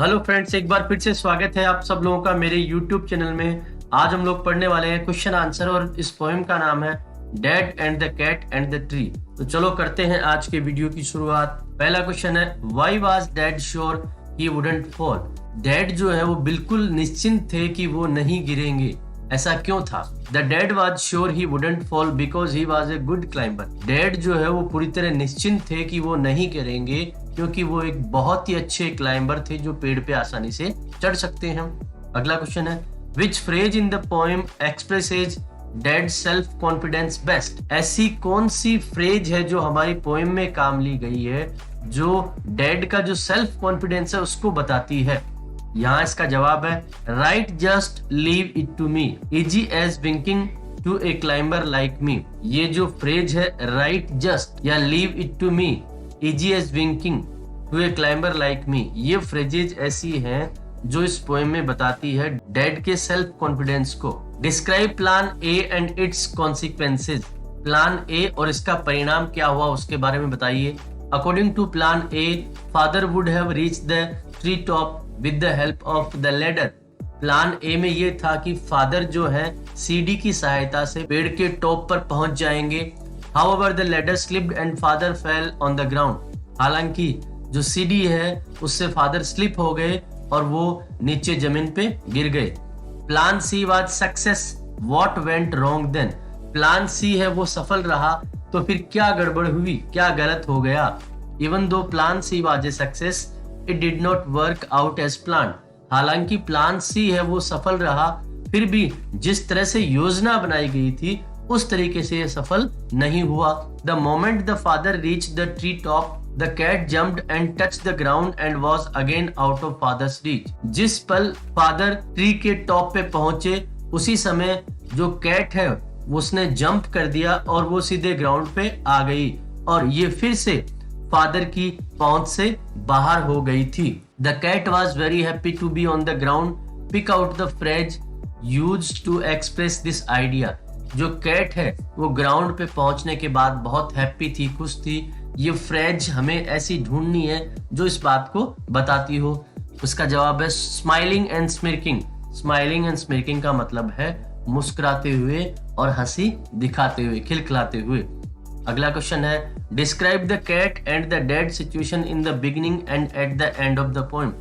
Hello friends, एक बार फिर से स्वागत है आप सब लोगों का मेरे यूट्यूब चैनल में। आज हम लोग पढ़ने वाले हैं क्वेश्चन आंसर और इस पोएम का नाम है dad and the cat and the tree. तो चलो करते हैं आज के वीडियो की शुरुआत। पहला क्वेश्चन है, why was dad sure he wouldn't fall. Dad जो है वो बिल्कुल निश्चिंत थे कि वो नहीं गिरेंगे, ऐसा क्यों था? The dad was sure he wouldn't fall because he was a good climber. Dad जो है वो पूरी तरह निश्चिंत थे कि वो नहीं गिरेंगे क्योंकि वो एक बहुत ही अच्छे क्लाइंबर थे जो पेड़ पे आसानी से चढ़ सकते हैं। अगला क्वेश्चन है, which phrase in the poem expresses dad self confidence best. ऐसी कौन सी फ्रेज है जो हमारी पोएम में काम ली गई है जो डैड का जो सेल्फ कॉन्फिडेंस है उसको बताती है? यहाँ इसका जवाब है, right just leave it to me easy as winking to a climber like me. ये जो फ्रेज है राइट जस्ट या leave it to me easy as winking to a climber like me, ये फ्रेजेज ऐसी हैं जो इस पोएम में बताती है डैड के सेल्फ कॉन्फिडेंस को। Describe plan A and its consequences. Plan A और इसका परिणाम क्या हुआ उसके बारे में बताइए। According to plan A, father would have reached the tree top with the help of the ladder. Plan A में ये था कि फादर जो है सीढ़ी की सहायता से पेड़ के टॉप पर पहुंच जाएंगे। However, the ladder slipped and father fell on the ground. हालांकि जो सीढ़ी है उससे फादर स्लिप हो गए और वो नीचे जमीन पे गिर गए। Plan C was success, what went wrong then. Plan C है वो सफल रहा तो फिर क्या गड़बड़ हुई, क्या गलत हो गया? Even though plan C was a success, it did not work out as plan. हालांकि प्लान सी है वो सफल रहा फिर भी जिस तरह से योजना बनाई गई थी उस तरीके से यह सफल नहीं हुआ। The moment the father reached the tree top, the cat jumped and touched the ground and was again out of father's reach. जिस पल फादर ट्री के टॉप पे पहुंचे उसी समय जो कैट है उसने जंप कर दिया और वो सीधे ग्राउंड पे आ गई और ये फिर से फादर की पहुंच से बाहर हो गई थी। The cat was very happy to be on the ground. Pick out the phrase used to express this idea. जो कैट है वो ग्राउंड पे पहुंचने के बाद बहुत हैप्पी थी, खुश थी। ये फ्रेज हमें ऐसी ढूंढनी है जो इस बात को बताती हो। उसका जवाब है स्माइलिंग एंड स्मिर्किंग। स्माइलिंग एंड स्मिर्किंग का मतलब है मुस्कुराते हुए और हंसी दिखाते हुए, खिलखिलाते हुए। अगला क्वेश्चन है, describe the cat and the dad situation in the beginning and at the end of the poem.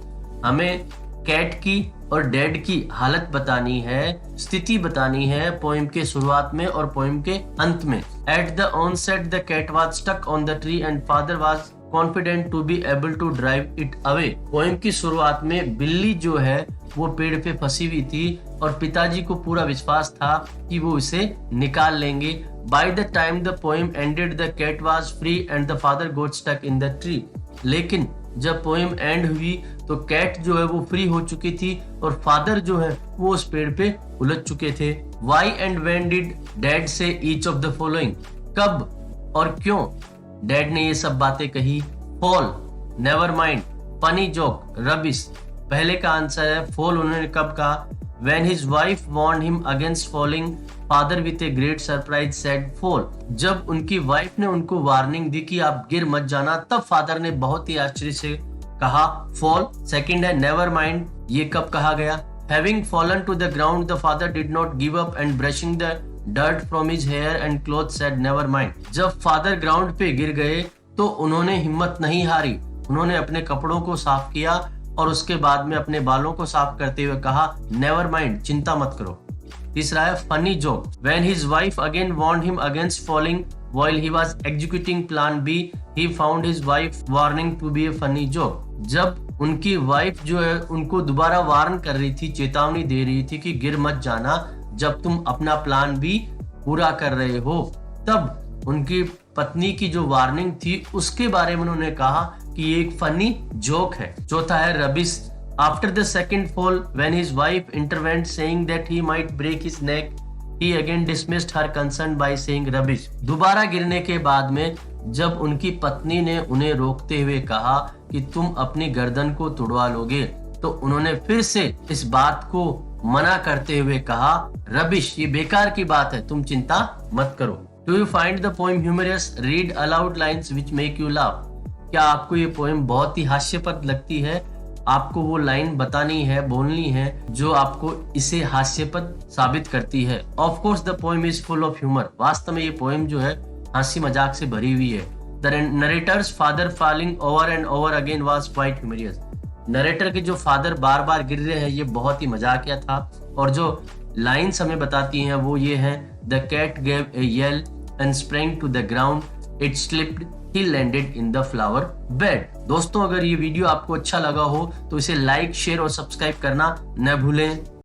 हमें कैट की और डैड की हालत बतानी है, स्थिति बतानी है पोएम के शुरुआत में और पोएम के अंत में। At the onset the cat was stuck on the tree and father was confident to be able to drive it away. Poem की शुरुआत में बिल्ली जो है वो पेड़ पे फंसी हुई थी और पिताजी को पूरा विश्वास था कि वो इसे निकाल लेंगे। By the time the poem ended the cat was free and the father got stuck in the tree. लेकिन जब पोएम एंड हुई तो कैट जो है वो फ्री हो चुकी थी और फादर जो है वो उस पेड़ पे उलझ चुके थे। Why and when did dad से each of the following? कब और क्यों डैड ने ये सब बातें कही? Fall, never mind, funny joke, rubbish. पहले का आंसर है फॉल उन्होंने कब कहा? When his wife warned him against falling, father with a great surprise said fall. जब उनकी वाइफ ने उनको वार्निंग दी कि आप गिर मत जाना तब फादर ने बहुत ही आश्चर्य से कहा फॉल। सेकंड है नेवर माइंड, ये कब कहा गया? Having fallen to the ground, the father did not give up and brushing the dirt from his hair and clothes said never mind. जब फादर ग्राउंड पे गिर गए तो उन्होंने हिम्मत नहीं हारी, उन्होंने अपने कपड़ों को साफ किया और उसके बाद में अपने बालों को साफ करते हुए कहा नेवर माइंड, चिंता मत करो। तीसरा है funny joke, when his wife again warned him against falling while he was executing plan B, he found his wife warning to be a funny joke. जब उनकी वाइफ जो है उनको दोबारा वार्न कर रही थी, चेतावनी दे रही थी कि गिर मत जाना जब तुम अपना प्लान भी पूरा कर रहे हो, तब उनकी पत्नी की जो वार्निंग थी उसके बारे में उन्होंने कहा कि ये एक फनी जोक है। चौथा है rubbish, after the second fall when his wife intervened saying that he might break his neck, he again dismissed her concern by saying rubbish. दोबारा गिरने के बाद में जब उनकी पत्नी ने उन्हें रोकते हुए कहा कि तुम अपनी गर्दन को तुड़वा लोगे तो उन्होंने फिर से इस बात को मना करते हुए कहा रबिश, ये बेकार की बात है, तुम चिंता मत करो। Do you find the poem humorous? Read aloud lines which make you laugh. क्या आपको ये पोएम बहुत ही हास्यप्रद लगती है? आपको वो लाइन बतानी है, बोलनी है जो आपको इसे हास्यपद साबित करती है। Of course the poem is full of humour. वास्तव में ये पोएम जो है हंसी मजाक से भरी हुई है। The narrator's father falling over and over again was quite humorous. Narrator के जो फादर बार बार गिर रहे हैं ये बहुत ही मजाकिया था। और जो लाइन्स हमें बताती हैं वो ये है, the cat gave a yell and spring to the ground, it slipped, he landed in the flower bed। दोस्तों अगर ये वीडियो आपको अच्छा लगा हो तो इसे लाइक, शेयर और सब्सक्राइब करना न भूलें।